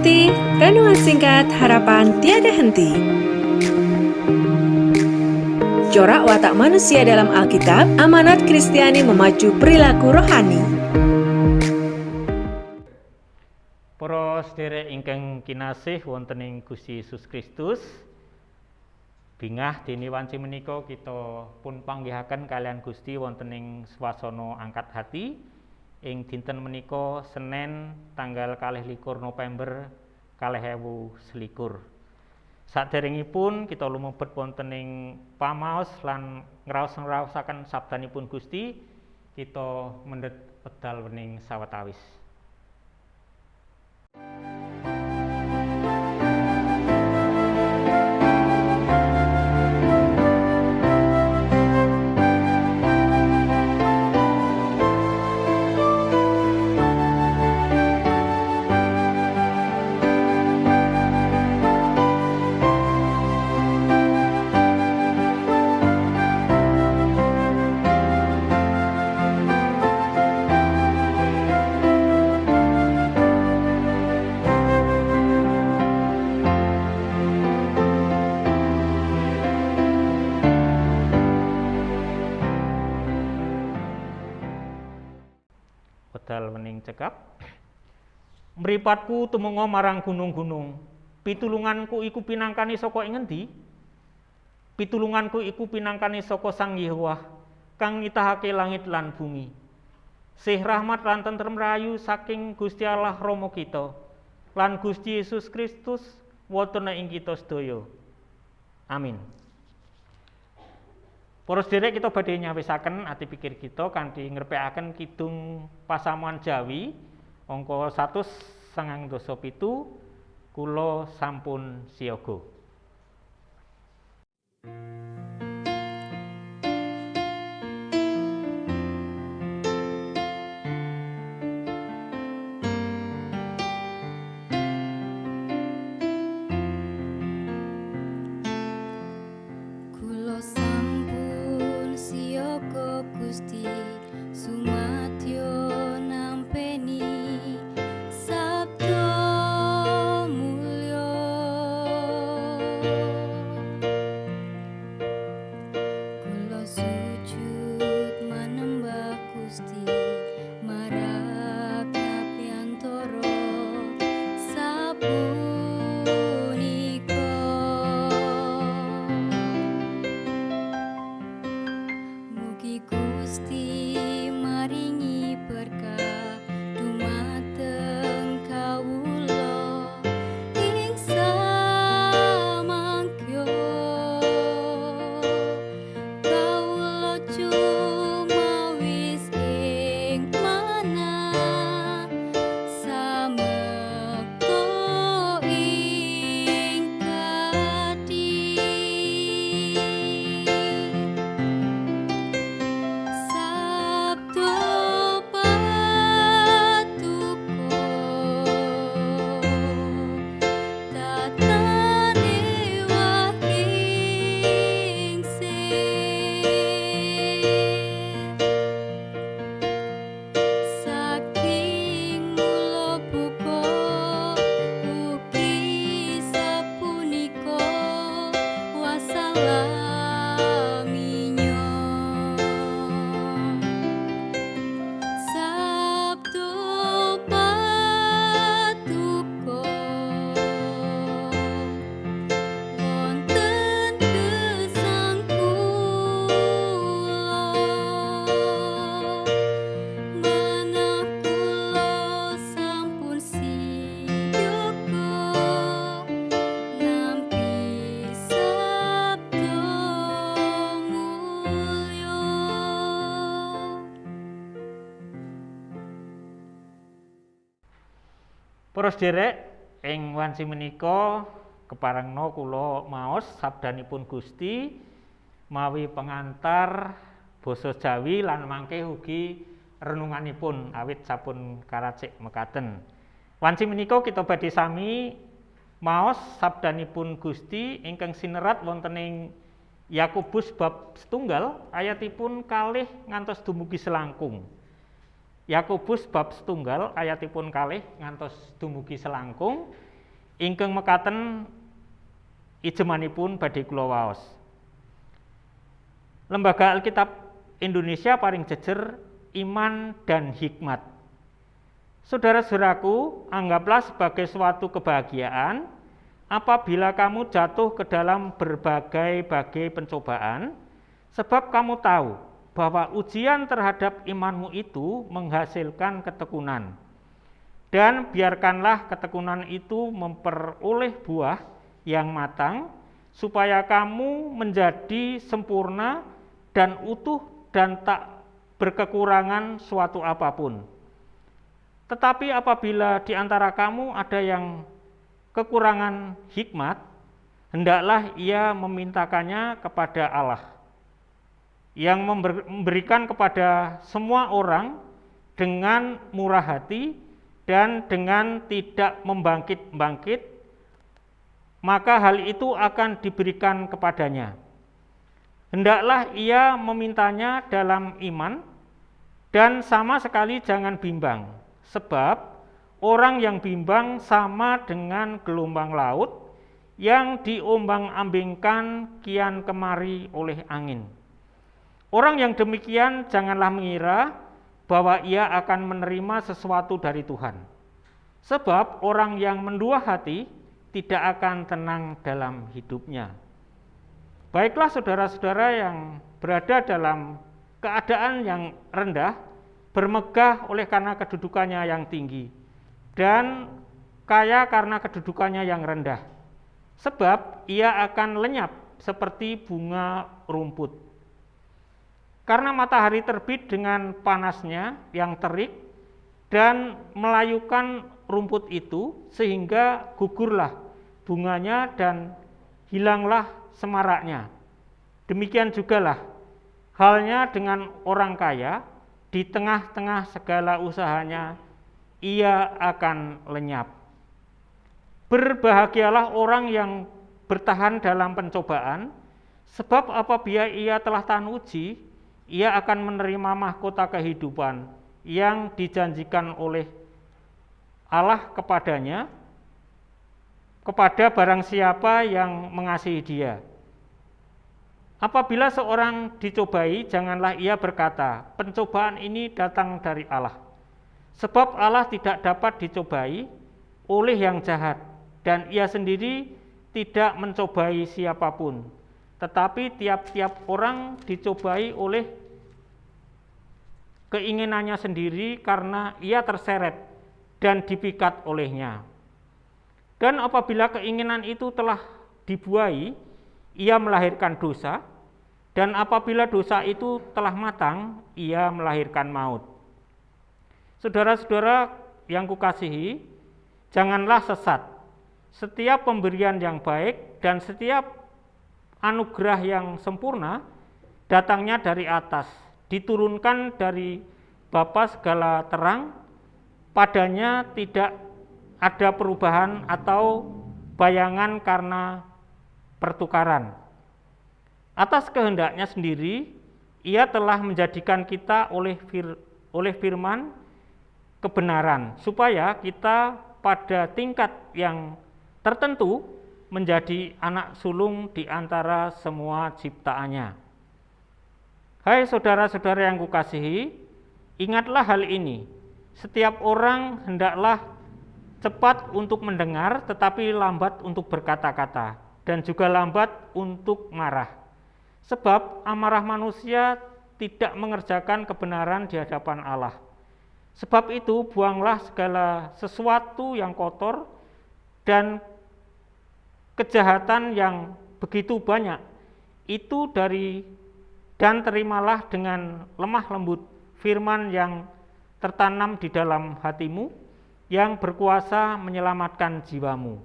ikuti renungan singkat harapan tiada henti. Corak watak manusia dalam Alkitab, amanat Kristiani memacu perilaku rohani. Para sedherek ingkang kinasih wonten ing Gusti Yesus Kristus, bingah dene wanci menika kita pun panggihaken kalian Gusti wonten ing swasana angkat hati ing dinten menika Senin tanggal 22 November 2021. Saderengipun kita lumebet wonten ing pamaos lan ngraos-ngraosaken sabdanipun Gusti, kita mendhet wedal wening sawetawis. Wedal wening cekap. Mripatku tumungo marang gunung-gunung. Pitulunganku iku pinangkani saka ing endi? Pitulunganku iku pinangkani saka Sang Yahwa, kang nitahake langit lan bumi. Sih rahmat lan tentrem rayu saking Gusti Allah Rama kita lan Gusti Yesus Kristus wonten ing kita sedaya. Amin. Para sedherek, kita badhe nyawisaken ati pikir kita kanthi ngrepekaken kidung pasamuan Jawi angka 197 kula sampun siyaga. Gusti sumadyo nampeni sabda mulya kula sujud manembah Gusti marang kapiyantara sapunika mugi Gusti maringi berkah dumateng kawula ing samangkya kawula cumawis ing manah samekta ing kadhi Para sedherek, ing wanci menika keparengna kula maos sabdanipun Gusti mawi pengantar basa Jawi lan mangke ugi renunganipun awit sampun karacik mekaten. Wanci menika kita badhe sami maos sabdanipun Gusti ingkang sinerat wonten ing Yakobus bab 1 ayatipun 2 ngantos dumugi selangkung. Yakobus bab 1 ayatipun 2 ngantos dumugi selangkung Ingkang mekaten ijemanipun badhe kula waos. Lembaga Alkitab Indonesia paring jejer iman dan hikmat. Saudara-saudaraku, anggaplah sebagai suatu kebahagiaan apabila kamu jatuh ke dalam berbagai-bagai pencobaan, sebab kamu tahu bahwa ujian terhadap imanmu itu menghasilkan ketekunan. Dan biarkanlah ketekunan itu memperoleh buah yang matang, supaya kamu menjadi sempurna dan utuh dan tak berkekurangan suatu apapun. Tetapi apabila di antara kamu ada yang kekurangan hikmat, hendaklah ia memintakannya kepada Allah, yang memberikan kepada semua orang dengan murah hati dan dengan tidak membangkit-bangkit, maka hal itu akan diberikan kepadanya. Hendaklah ia memintanya dalam iman, dan sama sekali jangan bimbang, sebab orang yang bimbang sama dengan gelombang laut yang diombang-ambingkan kian kemari oleh angin. Orang yang demikian janganlah mengira bahwa ia akan menerima sesuatu dari Tuhan, sebab orang yang mendua hati tidak akan tenang dalam hidupnya. Baiklah saudara-saudara yang berada dalam keadaan yang rendah, bermegah oleh karena kedudukannya yang tinggi, dan kaya karena kedudukannya yang rendah, sebab ia akan lenyap seperti bunga rumput. Karena matahari terbit dengan panasnya yang terik dan melayukan rumput itu, sehingga gugurlah bunganya dan hilanglah semaraknya. Demikian jugalah halnya dengan orang kaya, di tengah-tengah segala usahanya ia akan lenyap. Berbahagialah orang yang bertahan dalam pencobaan, sebab apabila ia telah tahan uji, ia akan menerima mahkota kehidupan yang dijanjikan oleh Allah kepadanya, kepada barang siapa yang mengasihi Dia. Apabila seorang dicobai, janganlah ia berkata, pencobaan ini datang dari Allah. Sebab Allah tidak dapat dicobai oleh yang jahat, dan ia sendiri tidak mencobai siapapun. Tetapi tiap-tiap orang dicobai oleh keinginannya sendiri karena ia terseret dan dipikat olehnya. Dan apabila keinginan itu telah dibuai, ia melahirkan dosa, dan apabila dosa itu telah matang, ia melahirkan maut. Saudara-saudara yang kukasihi, janganlah sesat. Setiap pemberian yang baik dan setiap anugerah yang sempurna datangnya dari atas, diturunkan dari Bapa segala terang, padanya tidak ada perubahan atau bayangan karena pertukaran. Atas kehendaknya sendiri, ia telah menjadikan kita oleh firman kebenaran, supaya kita pada tingkat yang tertentu menjadi anak sulung di antara semua ciptaannya. Hai saudara-saudara yang kukasihi, ingatlah hal ini. Setiap orang hendaklah cepat untuk mendengar, tetapi lambat untuk berkata-kata, dan juga lambat untuk marah. Sebab amarah manusia tidak mengerjakan kebenaran di hadapan Allah. Sebab itu buanglah segala sesuatu yang kotor dan kejahatan yang begitu banyak itu dan terimalah dengan lemah lembut firman yang tertanam di dalam hatimu, yang berkuasa menyelamatkan jiwamu.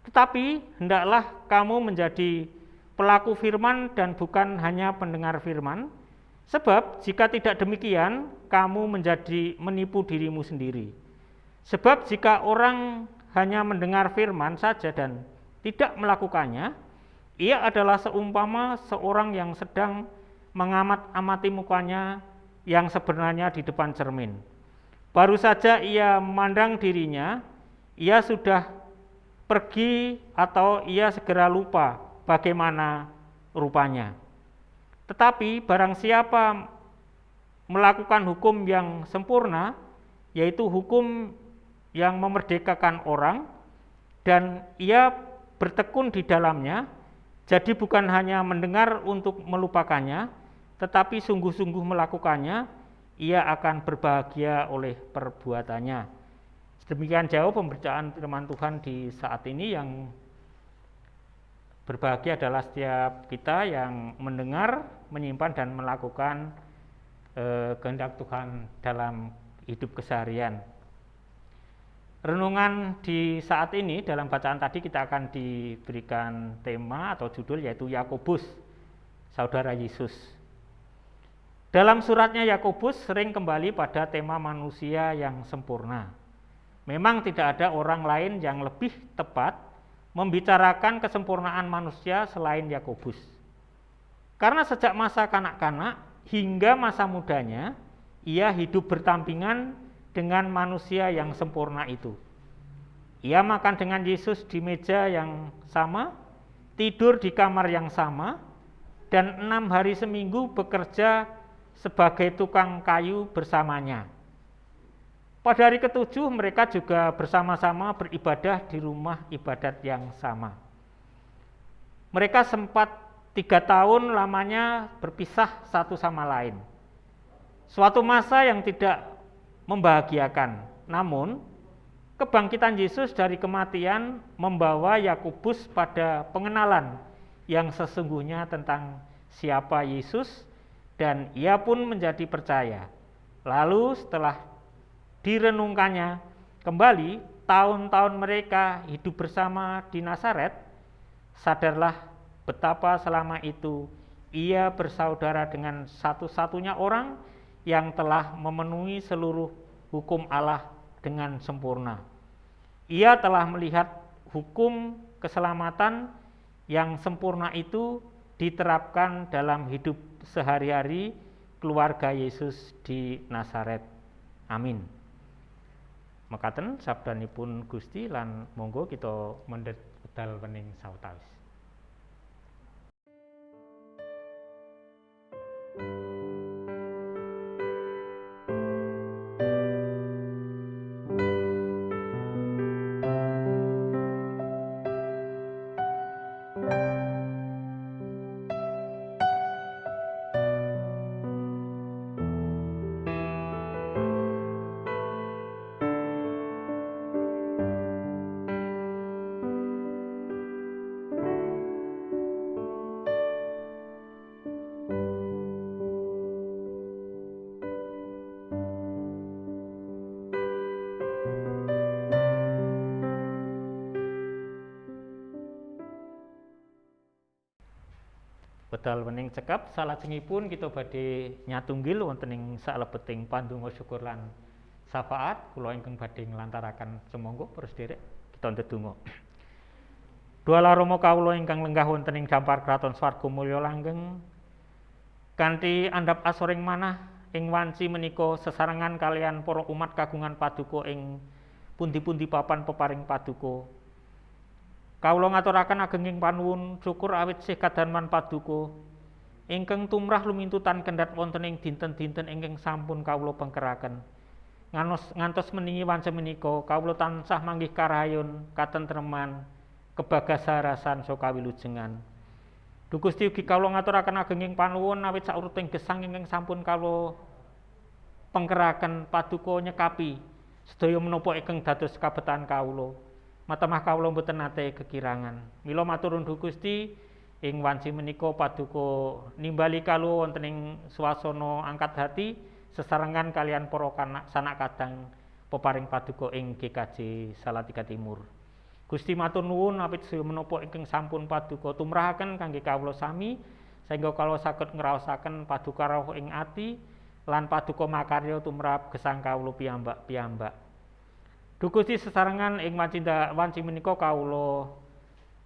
Tetapi hendaklah kamu menjadi pelaku firman dan bukan hanya pendengar firman, sebab jika tidak demikian, kamu menjadi menipu dirimu sendiri. Sebab jika orang hanya mendengar firman saja dan tidak melakukannya, ia adalah seumpama seorang yang sedang mengamat-amati mukanya yang sebenarnya di depan cermin. Baru saja ia memandang dirinya, ia sudah pergi atau ia segera lupa bagaimana rupanya. Tetapi barang siapa melakukan hukum yang sempurna, yaitu hukum yang memerdekakan orang, dan ia bertekun di dalamnya, jadi bukan hanya mendengar untuk melupakannya, tetapi sungguh-sungguh melakukannya, ia akan berbahagia oleh perbuatannya. Demikian jauh pembacaan firman Tuhan di saat ini. Yang berbahagia adalah setiap kita yang mendengar, menyimpan dan melakukan kehendak Tuhan dalam hidup keseharian. Renungan di saat ini dalam bacaan tadi kita akan diberikan tema atau judul yaitu Yakobus, saudara Yesus. Dalam suratnya Yakobus sering kembali pada tema manusia yang sempurna. Memang tidak ada orang lain yang lebih tepat membicarakan kesempurnaan manusia selain Yakobus. Karena sejak masa kanak-kanak hingga masa mudanya, ia hidup berdampingan dengan manusia yang sempurna itu. Ia makan dengan Yesus di meja yang sama, tidur di kamar yang sama, dan 6 hari seminggu bekerja sebagai tukang kayu bersamanya. Pada hari ke-7 mereka juga bersama-sama beribadah di rumah ibadat yang sama. Mereka sempat 3 tahun lamanya berpisah satu sama lain. Suatu masa yang tidak membahagiakan. Namun, kebangkitan Yesus dari kematian membawa Yakobus pada pengenalan yang sesungguhnya tentang siapa Yesus, dan ia pun menjadi percaya. Lalu setelah direnungkannya kembali tahun-tahun mereka hidup bersama di Nazaret, sadarlah betapa selama itu ia bersaudara dengan satu-satunya orang yang telah memenuhi seluruh hukum Allah dengan sempurna. Ia telah melihat hukum keselamatan yang sempurna itu diterapkan dalam hidup sehari-hari keluarga Yesus di Nazaret. Amin. Mekaten sabdanipun Gusti lan monggo kita mendhet wedal wening sawetawis. Wedal wening cekap salajengipun kita badhe nyatunggil wonten ing salebeting pandonga syukur lan syafaat. Kula ingkang badhe nglantaraken sumangga para sedherek kita ndedonga. Duala Rama kawula ingkang lenggah wonten ing dampar kraton swarga mulya langgeng, kanthi andhap asoring manah ing wanci menika sesarengan kalian para umat kagungan paduka ing pundi-pundi papan peparing paduka. Kawula ngaturaken agenging panuwun syukur awit sih kadanman paduka ingkang tumrah lumintutan kendhat wonten ing dinten-dinten ingkang sampun kawula pengkeraken. Ngantos meningi wanci menika kawula tansah manggih karahayun, katentreman, kebagasarasan saha kawilujengan. Duh Gusti ugi kawula ngaturaken agenging panuwun awit sauruting gesang ingkang sampun kawula pengkeraken paduka nyekapi sedaya menapa ingkang dados kabetan kawula. Matemah kawula mboten nate kekirangan. Mila matur nuwun Gusti ing wanci menika paduka nimbali kawula wonten ing swasana angkat hati sesarengan kalian para sanak kadang peparing paduka ing GKJ Salatiga Timur. Gusti matur nuwun awit sedaya menapa ingkang sampun paduka tumrahaken kangge kawula sami sehingga kawula saged ngraosaken paduka rawuh ing ati lan paduka makarya tumrap gesang kawula piyambak-piyambak. Duh Gusti sesarengan ing wanci menika kawula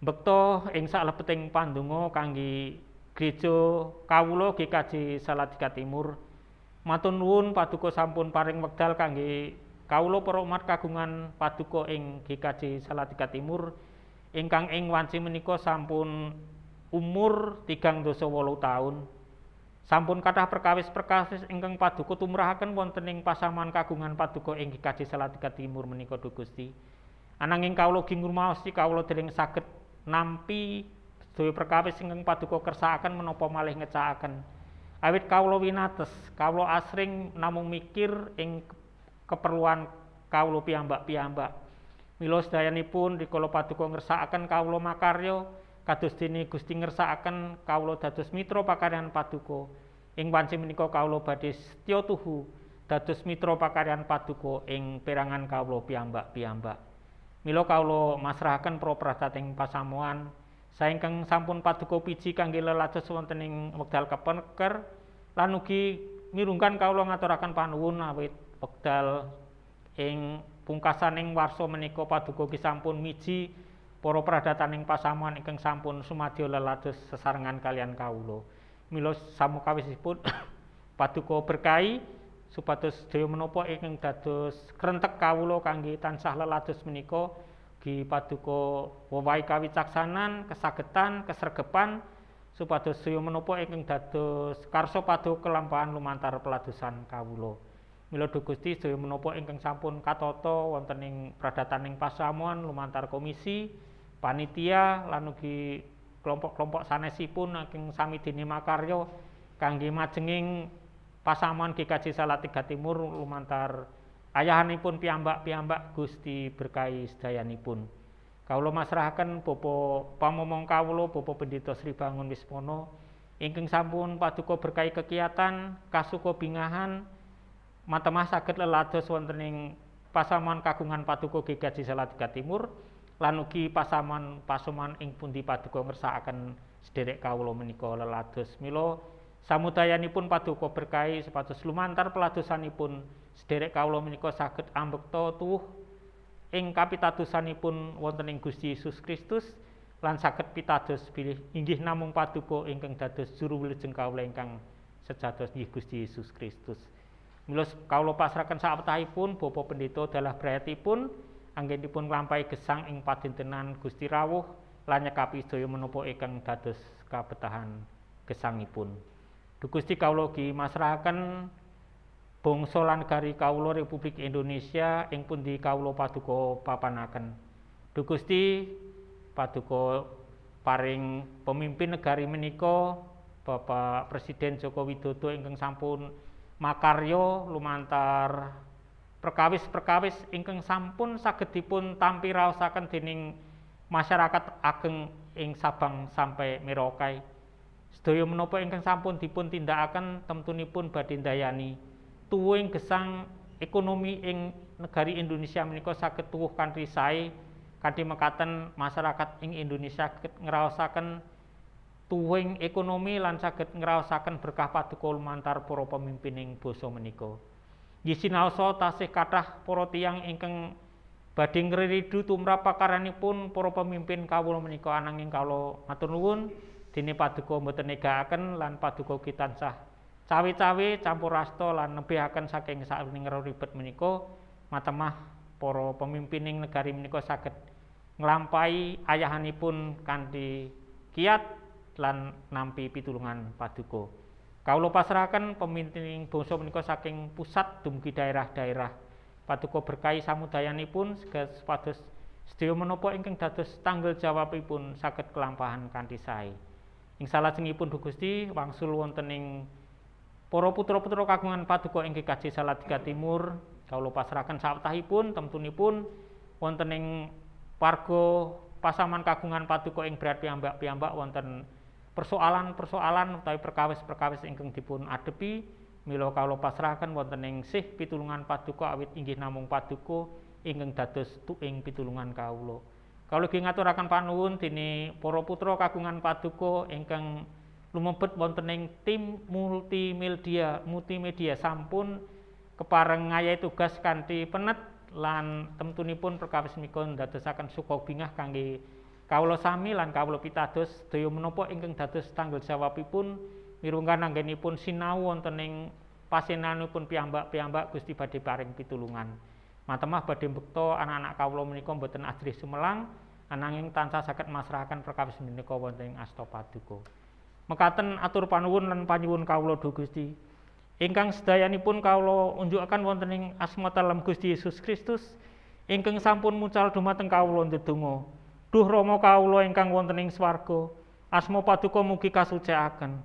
mbekta ing salebeting pandonga kangge gereja kawula GKJ Salatiga Timur. Matur nuwun paduka sampun paring wekdal kangge kawula para umat kagungan paduka ing GKJ Salatiga Timur ingkang ing wanci menika sampun umur 38 taun. Sampun kathah perkawis-perkawis ingkang paduka tumrahaken wonten ing pasaman kagungan paduka ing GKJ Salatiga Timur menika Duh Gusti. Ananging kawula ugi ngrumaosi kawula dereng saged nampi sedaya perkawis ingkang paduka kersakaken menapa malih ngecakaken. Awit kawula winates, kawula asring namung mikir ing keperluan kawula piyambak-piyambak. Mila sedayanipun rikala paduka ngersakaken kawula makarya kados dene Gusti ngersakaken kawula dados mitra pakaryan paduka. Ing wanci menika kawula badhe setya tuhu dados mitra pakaryan paduka ing perangan kawula piyambak-piyambak. Mila kawula masrahaken prapradhating pasamuan saengkang sampun paduka piji kangge lelados wonten ing wekdal kepeneker lan ugi mirunggan kawula ngaturaken panuwun awit wekdal ing pungkasaning warsa menika paduka ugi sampun miji para pradhataning pasamuan ingkang sampun sumadyo lelados sesarengan kalian kawula. Mila samukawisipun paduka berkahi supados sedaya menapa ingkang dados krentek kawula kangge tansah lelados menika ugi paduka wewahi kawicaksanan, kesagetan, kesregepan supados sedaya menapa ingkang dados karsa paduka kelampahan lumantar peladosan kawula. Mila Duh Gusti sedaya menapa ingkang sampun katata wonten ing pradhataning pasamuan lumantar komisi, panitia lan ugi kelompok-kelompok sanesipun saking samidini makarya kangge majenging pasamuan GKJ Salatiga Timur lumantar ayahanipun piyambak-piyambak Gusti berkahi sedayanipun. Kawula masrahaken Bapa pamomong kawula Bapak Pendeta Sri Bangun Wismono ingkang sampun paduka berkahi kegiatan kasuka bingahan matemah saged lelados wonten ing pasamuan kagungan paduka GKJ Salatiga Timur lan ugi pasamuan ing pundi paduka ngersakaken sederek kawula menika lelados. Mila samudayanipun paduka berkahi supados lumantar peladosanipun sederek kawula menika saged ambekta tuwuh ing kapitadosanipun wonten ing Gusti Yesus Kristus lan saged pitados bilih inggih namung paduka ingkang dados juru wilujeng kawula ingkang sejados inggih Gusti Yesus Kristus. Mila kawula pasrahaken sawetahipun Bapak Pendeta dalah brayatipun anggenipun nglampahi gesang ing padintenan Gusti rawuh lan nyekapi sedaya menapa ingkang dados kabetahan gesangipun. Duh Gusti kawula ugi masrahaken bangsa lan negari kawula Republik Indonesia ing pundi kawula paduka papanaken. Duh Gusti paduka paring pemimpin negari menika Bapak Presiden Joko Widodo ingkang sampun makarya lumantar perkawis-perkawis ingkang sampun saged dipun tampi raosaken dening masyarakat ageng ing Sabang sampai Merauke. Sedaya menapa ingkang sampun dipun tindakaken temtunipun badhe ndayani tuwuhing gesang ekonomi ing negari Indonesia menika saged tuwuh kanthi sae kanthi mekaten masyarakat ing Indonesia saged ngraosaken tuwuhing ekonomi lan saged ngraosaken berkah paduka lumantar para pemimpin ing basa menika. Nggih sinaosa tasih kathah para tiyang ingkang badhe ngriridu tumrap pakaranipun para pemimpin kawula menika ananging kawula matur nuwun dene paduka mboten negakaken lan paduka ugi tansah cawe-cawe campur asta lan nebihaken saking saklining ribet menika matemah para pemimpin ing negari menika saged nglampahi ayahanipun kanthi kiat lan nampi pitulungan paduka. Kawula pasrahaken pemimpin bangsa menika saking pusat dumugi daerah-daerah. Paduka berkahi samudayanipun supados sedaya menapa ingkang dados tanggung jawabipun saged kelampahan kanthi sae. Ing salajengipun Duh Gusti wangsul wonten ing para putra-putra kagungan paduka ing GKJ Salatiga Timur, kawula pasrahaken sawetahipun temtunipun wonten ing warga pasaman kagungan paduka ing berat piyambak-piyambak wonten persoalan-persoalan utawi perkawis-perkawis ingkang dipun adepi. Mila kawula pasrahaken wonten ing sih pitulungan paduka awit inggih namung paduka ingkang dados tuing pitulungan kawula. Kawula ugi ngaturaken panuwun dene para putra kagungan paduka ingkang lumebet wonten ing tim multimedia sampun kepareng ngayahi tugas kanthi penet lan temtunipun perkawis menika ndadosaken suka bingah kangge kawula sami lan kawula pitados sedaya menapa ingkang dados tanggung jawabipun mirunggan anggenipun sinau wonten ing pasenanipun piyambak-piyambak Gusti badhe paring pitulungan. Matemah badhe mbekta anak-anak kawula menika mboten ajrih sumelang ananging tansah saged masrahaken perkawis menika wonten ing asta paduka. Mekaten atur panuwun lan panyuwun kawula duh Gusti. Ingkang sedayanipun kawula unjukaken wonten ing asma dalem Gusti Yesus Kristus ingkang sampun mucal dumateng kawula ndedonga. Duh Rama kawula ingkang wonten ing swarga, asma paduka mugi kasucikaken.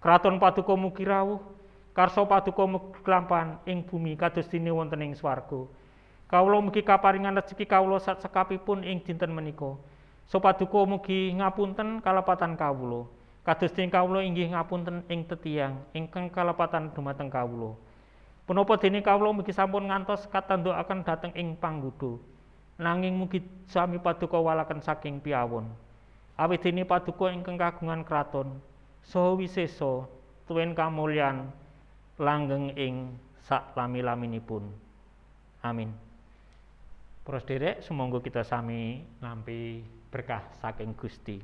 Kraton paduka mugi rawuh, karsa paduka mugi kelampahan ing bumi kados dene wonten ing swarga. Kawula mugi kaparingan rejeki kawula sak cekapipun ing dinten menika. So paduka mugi ngapunten kalepatan kawula. Kados dene kawula inggih ngapunten ing tetiang ingkang kalepatan dumateng kawula. Punapa dene kawula mugi sampun ngantos katandukaken dhateng ing panggoda. Nanging mugi sami paduka walaken saking piyawon. Awit dene paduka ingkang kagungan kraton saha wisesa tuwin kamulyan langgeng ing sak lami-laminipun. Amin. Para sedherek, sumangga kita sami nampi berkah saking Gusti.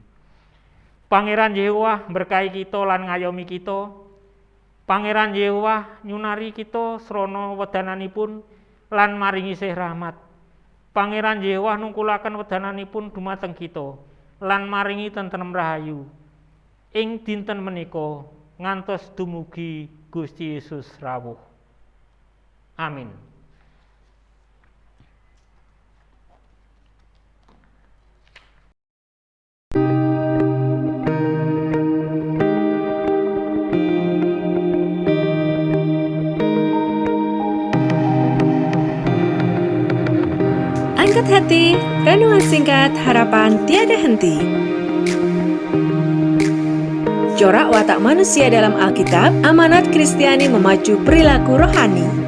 Pangeran Yehowah berkahi kita lan ngayomi kita. Pangeran Yehowah nyunari kita srana wedananipun lan maringi sih rahmat. Pangeran Yehowah nungkulaken wedananipun dumateng kita lan maringi tentrem rahayu. Ing dinten menika ngantos dumugi Gusti Yesus rawuh. Amin. Angkat hati, renungan singkat harapan tiada henti. Corak watak manusia dalam Alkitab, amanat Kristiani memacu perilaku rohani.